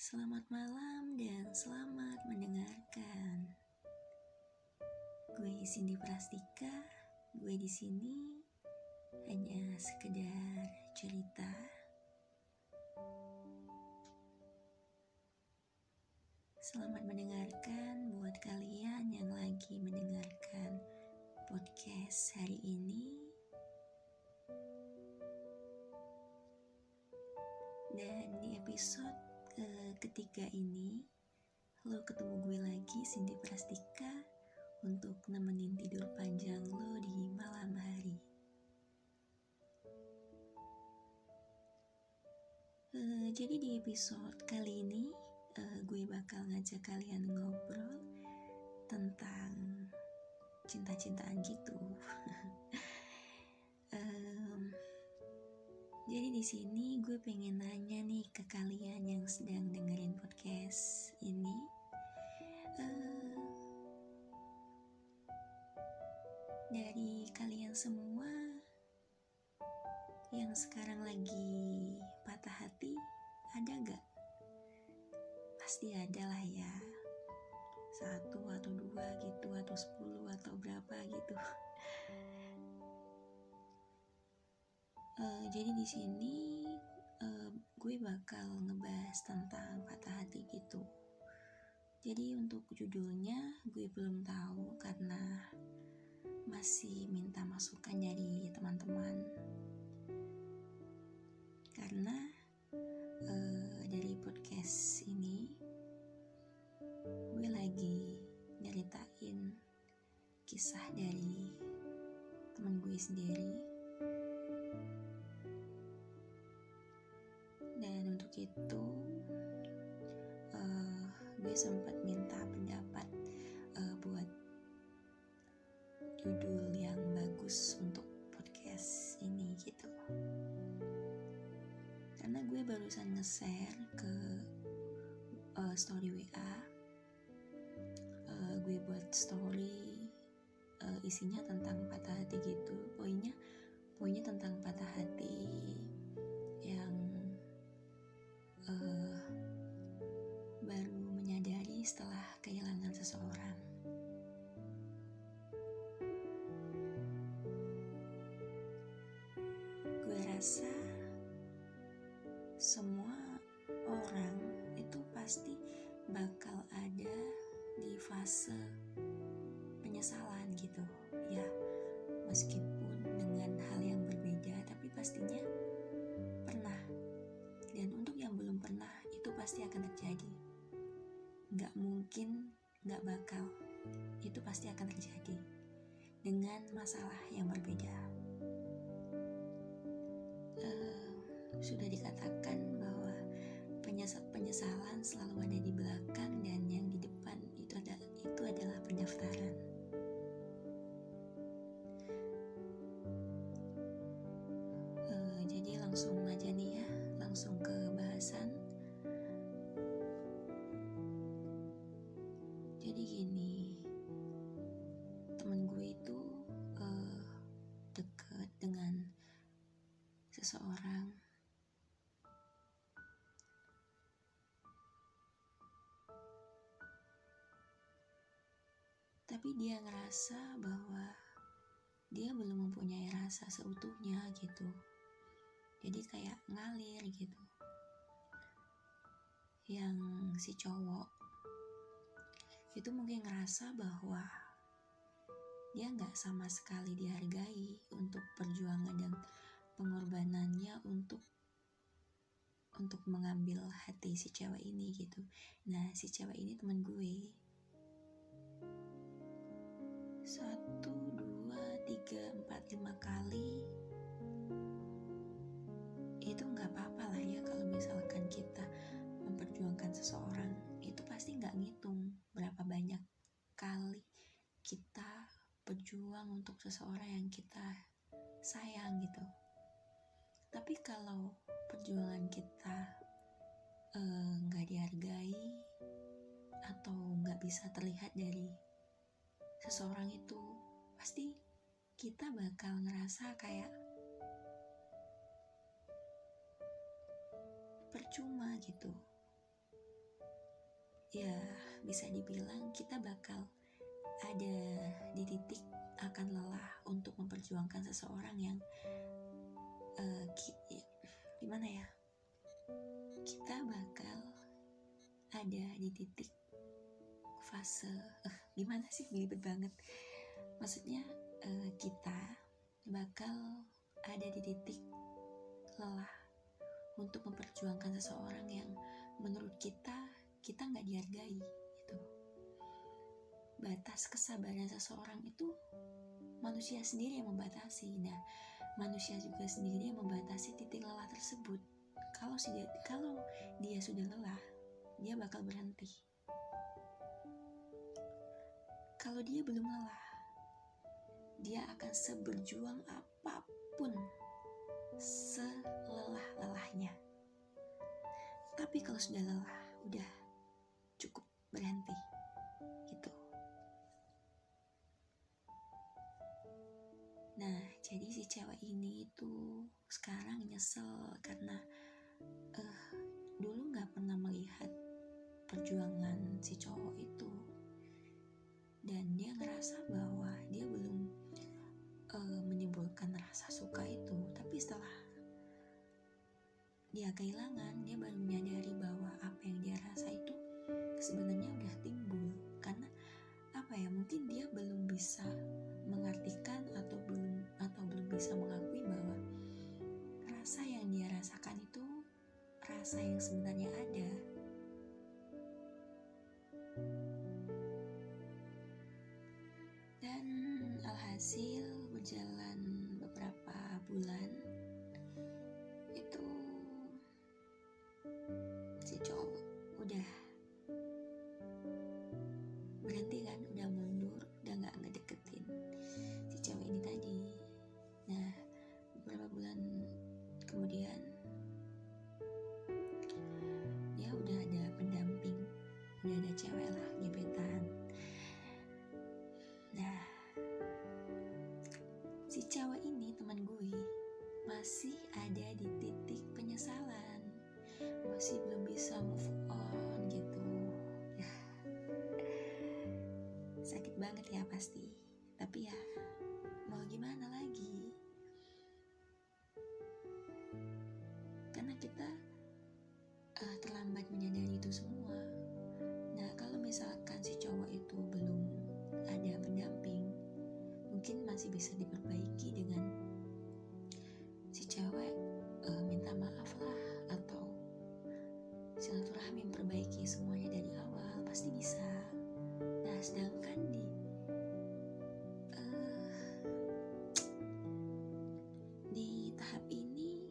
Selamat malam dan selamat mendengarkan. Gue Cindy Prastika. Gue di sini hanya sekedar cerita. Selamat mendengarkan buat kalian yang lagi mendengarkan podcast hari ini. Dan di episode ketiga ini, lo ketemu gue lagi, Cindy Prastika, untuk nemenin tidur panjang lo di malam hari. Jadi di episode kali ini, gue bakal ngajak kalian ngobrol tentang cinta-cintaan gitu. Jadi di sini gue pengen nanya nih ke kalian yang sedang dengerin podcast ini. Dari kalian semua yang sekarang lagi patah hati, ada gak? Pasti ada lah ya. 1 atau 2 gitu, atau 10 atau berapa gitu. Jadi di sini gue bakal ngebahas tentang patah hati gitu. Jadi untuk judulnya gue belum tahu karena masih minta masukan dari teman-teman. Karena dari podcast ini gue lagi nyeritain kisah dari teman gue sendiri. Dan untuk itu gue sempat minta pendapat buat judul yang bagus untuk podcast ini gitu. Karena gue barusan nge-share ke story WA, gue buat story isinya tentang patah hati gitu. Poinnya tentang patah hati yang baru menyadari setelah kehilangan seseorang. Gue rasa semua orang itu pasti bakal ada di fase penyesalan gitu ya, meskipun dengan hal yang berbeda, tapi pastinya pernah. Dan untuk yang belum pernah, itu pasti akan terjadi. Gak mungkin, gak bakal. Itu pasti akan terjadi dengan masalah yang berbeda. Sudah dikatakan bahwa penyesalan selalu ada di belakang dan yang di depan itu adalah pendaftaran. Jadi langsung aja nih ya, langsung ke bahasan. Jadi gini, temen gue itu deket dengan seseorang. Tapi dia ngerasa bahwa dia belum mempunyai rasa seutuhnya gitu. Jadi kayak ngalir gitu. Yang si cowok itu mungkin ngerasa bahwa dia gak sama sekali dihargai untuk perjuangan dan pengorbanannya untuk mengambil hati si cewek ini gitu. Nah, si cewek ini teman gue. 1, 2, 3, 4, 5 kali itu gak apa-apa lah ya. Kalau misalkan kita memperjuangkan seseorang, itu pasti gak ngitung berapa banyak kali kita berjuang untuk seseorang yang kita sayang gitu. Tapi kalau perjuangan kita gak dihargai atau gak bisa terlihat dari seseorang itu, pasti kita bakal ngerasa kayak percuma gitu. ya bisa dibilang kita bakal ada di titik akan lelah untuk memperjuangkan seseorang yang gimana ya, kita bakal ada di titik fase gimana sih, belibet banget. Maksudnya kita bakal ada di titik lelah untuk memperjuangkan seseorang yang menurut kita nggak dihargai gitu. Batas kesabaran seseorang itu manusia sendiri yang membatasi. Nah, manusia juga sendiri yang membatasi titik lelah tersebut. Kalau dia sudah lelah, dia bakal berhenti. Kalau dia belum lelah, dia akan seberjuang apapun, selelah-lelahnya. Tapi kalau sudah lelah, udah cukup, berhenti gitu. Nah, jadi si cewek ini itu sekarang nyesel karena dulu gak pernah melihat perjuangan si cowok itu, dan dia ngerasa bahwa dia belum menimbulkan rasa suka itu. Tapi setelah dia kehilangan, dia baru menyadari bahwa apa yang dia rasa itu sebenarnya udah timbul. Karena mungkin dia belum bisa mengartikan atau belum bisa mengakui bahwa rasa yang dia rasakan itu rasa yang sebenarnya ada. Dan alhasil berjalan beberapa bulan, itu si cowok udah berhenti kan, udah mundur, udah gak ngedeketin si cewek ini tadi. Nah, beberapa bulan kemudian dia udah ada pendamping, udah ada cewek lah, gebetan. Nah, si cewek ini, teman gue, masih ada di titik penyesalan, masih belum bisa move on gitu. Ya, sakit banget ya pasti, tapi ya mau gimana lagi, karena kita terlambat menyadari itu semua. Nah, kalau misalkan si cowok itu belum ada pendamping, mungkin masih bisa diperbaiki dengan si cewek minta maaf lah, atau silaturahmi, memperbaiki semuanya dari awal, pasti bisa. Nah, sedangkan di tahap ini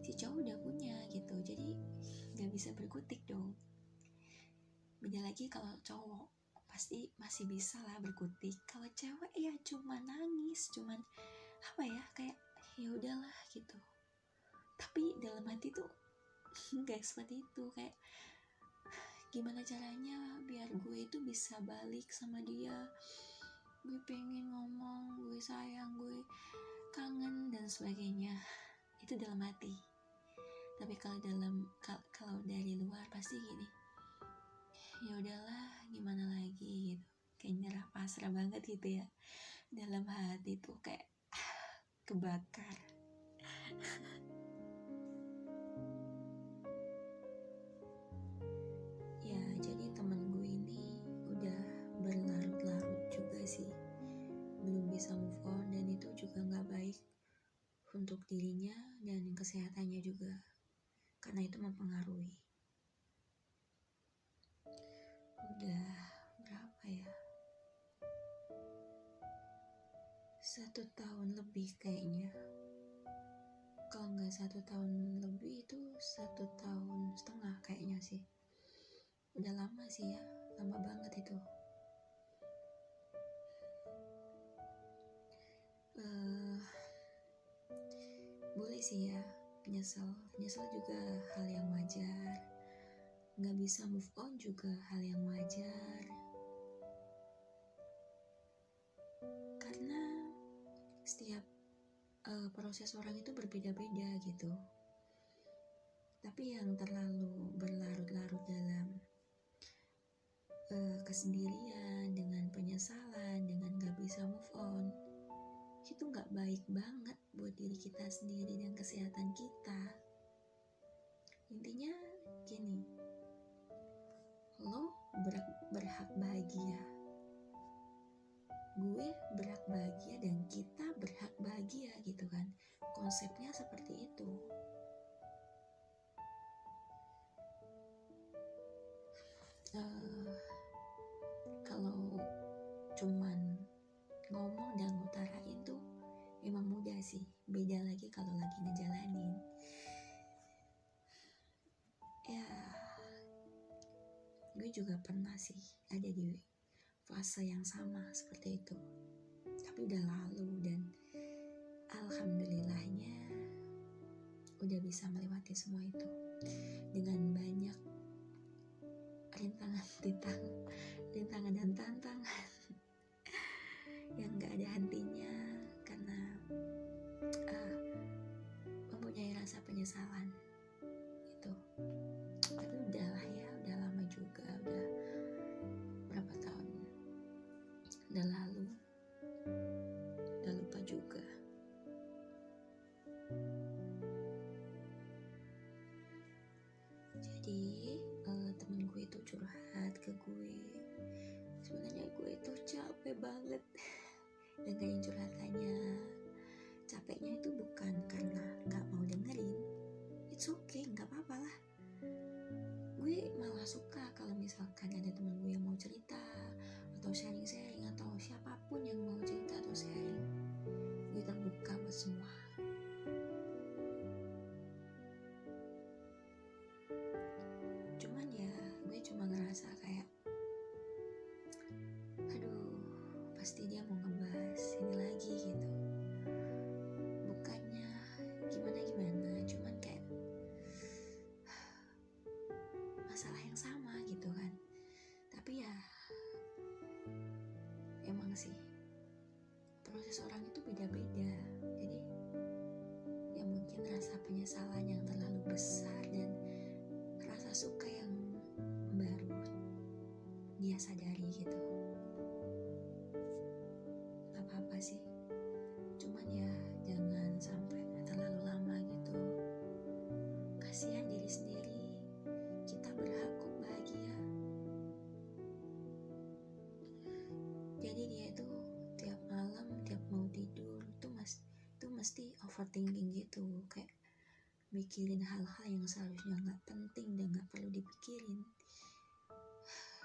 si cowok udah punya gitu, jadi gak bisa berkutik dong. Beda lagi kalau cowok, pasti masih bisa lah berkutik. Kalau cewek ya cuma nangis, cuman kayak ya udahlah gitu. Tapi dalam hati tuh nggak seperti itu, kayak gimana caranya biar gue itu bisa balik sama dia, gue pengen ngomong, gue sayang, gue kangen dan sebagainya. Itu dalam hati. Tapi kalau dari luar pasti gini, ya udahlah, gimana lagi gitu, kayak nyerah pasrah banget gitu ya. Dalam hati tuh kayak kebakar. Ya, jadi temen gue ini udah berlarut-larut juga sih, belum bisa move on, dan itu juga gak baik untuk dirinya dan kesehatannya juga, karena itu mempengaruhi. Udah berapa ya, 1 tahun lebih kayaknya. Kalau nggak 1 tahun lebih, itu 1 tahun setengah kayaknya sih. Udah lama sih ya, lama banget itu. Boleh sih ya menyesal juga hal yang wajar. Nggak bisa move on juga hal yang wajar. Karena setiap proses orang itu berbeda-beda gitu. Tapi yang terlalu berlarut-larut dalam kesendirian, dengan penyesalan, dengan gak bisa move on, itu gak baik banget buat diri kita sendiri dan kesehatan kita. Intinya gini, lo berhak bahagia, gue berhak bahagia, dan kita berhak bahagia gitu kan. Konsepnya seperti itu. Kalau cuman ngomong dan ngutarain tuh emang mudah sih, beda lagi kalau lagi ngejalanin. Ya, gue juga pernah sih ada di fase yang sama seperti itu, tapi udah lalu dan alhamdulillahnya udah bisa melewati semua itu dengan banyak rintangan dan tantangan yang gak ada hentinya, karena mempunyai rasa penyesalan itu. Tapi udahlah ya, udah lama juga, udah berapa tahun udah lalu, udah lupa juga. Jadi temen gue itu curhat ke gue, sebenarnya gue itu capek banget dengerin curhatannya. Capeknya itu bukan karena gak mau dengerin, it's okay, gak apa-apa lah. Gue malah suka kalau misalkan ada temen gue yang mau cerita atau sharing-sharing, atau siapapun yang mau cerita atau sharing, gue terbuka buat semua. Cuman ya gue cuma ngerasa kayak, aduh, pasti dia mau ngebahas ini lagi gitu. Bukannya gimana-gimana, cuman kayak masalah yang sama gitu kan. Tapi ya emang sih proses orang itu beda-beda. Jadi ya mungkin rasa penyesalan yang terlalu besar dan rasa suka yang baru dia sadari gitu. Gak apa-apa sih, cuman ya jangan sampai terlalu lama gitu. Kasihan diri sendiri, kita berhak kok bahagia. Jadi dia itu tiap malam, tiap mau tidur tuh mesti overthinking gitu, kayak mikirin hal-hal yang seharusnya gak penting dan gak perlu dipikirin.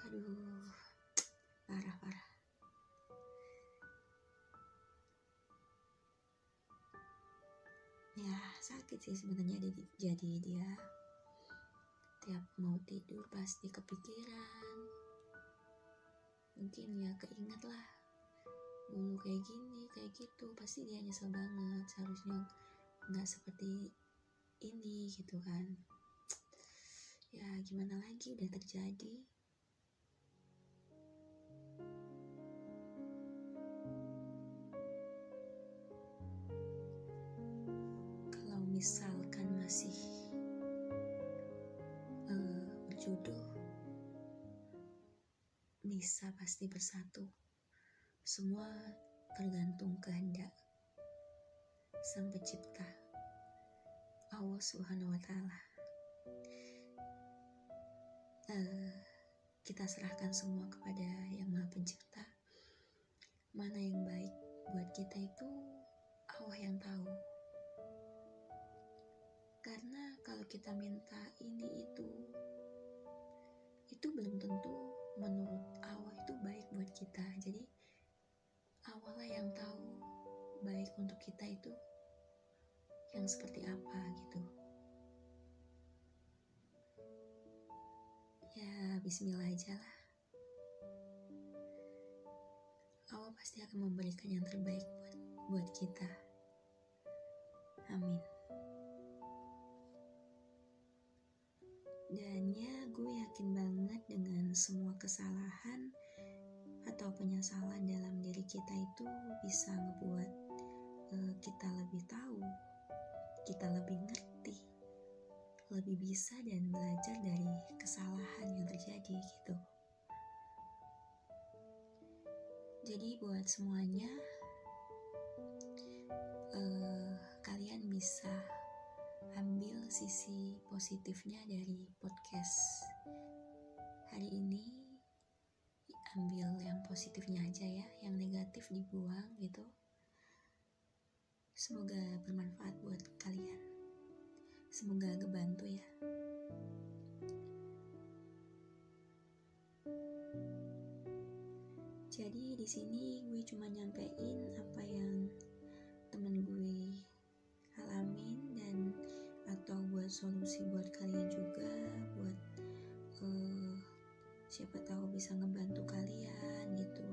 Aduh, parah. Ya sakit sih sebenarnya. Jadi dia tiap mau tidur pasti kepikiran, mungkin ya keinget lah dulu kayak gini kayak gitu. Pasti dia nyesel banget, seharusnya nggak seperti ini gitu kan. Ya gimana lagi, udah terjadi. Kalau misalkan masih berjodoh, bisa pasti bersatu. Semua tergantung kehendak Sang Pencipta, Allah Subhanahu wa Ta'ala. Kita serahkan semua kepada Yang Maha Pencipta. Mana yang baik buat kita itu Allah yang tahu. Karena kalau kita minta ini itu belum tentu menurut Allah itu baik buat kita. Jadi Allah lah yang tahu baik untuk kita itu yang seperti apa gitu. Ya bismillah aja lah. Allah pasti akan memberikan yang terbaik buat kita. Amin. Dan ya gue yakin banget dengan semua kesalahan atau penyesalan dalam diri kita itu bisa ngebuat kita lebih tahu, kita lebih ngerti, lebih bisa dan belajar dari kesalahan yang terjadi gitu. Jadi buat semuanya, kalian bisa ambil sisi positifnya dari podcast hari ini. Ambil yang positifnya aja ya, yang negatif dibuang gitu. Semoga bermanfaat buat kalian. Semoga ngebantu ya. Jadi di sini gue cuma nyampein apa yang temen gue alamin, dan atau buat solusi buat kalian juga, buat siapa tahu bisa ngebantu kalian gitu.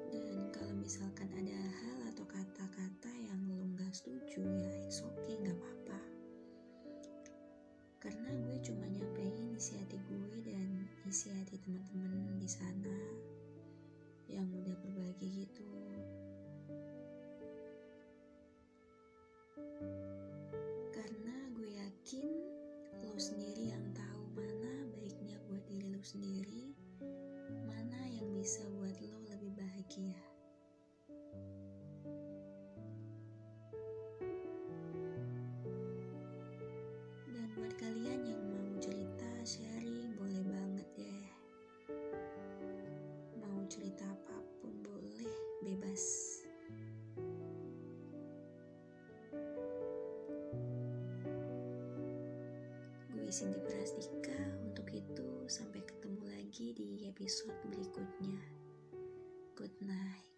Dan kalau misalkan ada hal atau kata-kata yang lo gak setuju, ya it's okay, gak apa-apa. Karena gue cuma nyampein isi hati gue dan isi hati teman-teman di sana yang udah berbagi gitu. Karena gue yakin lo sendiri yang tahu mana baiknya buat diri lo sendiri, mana yang bisa buat lo lebih bahagia. Dan buat kalian yang mau cerita, sharing, boleh banget deh. Mau cerita apapun boleh, bebas. Gue Cindy Prastika. Untuk itu, sampai ketemu lagi di episode berikutnya. Good night.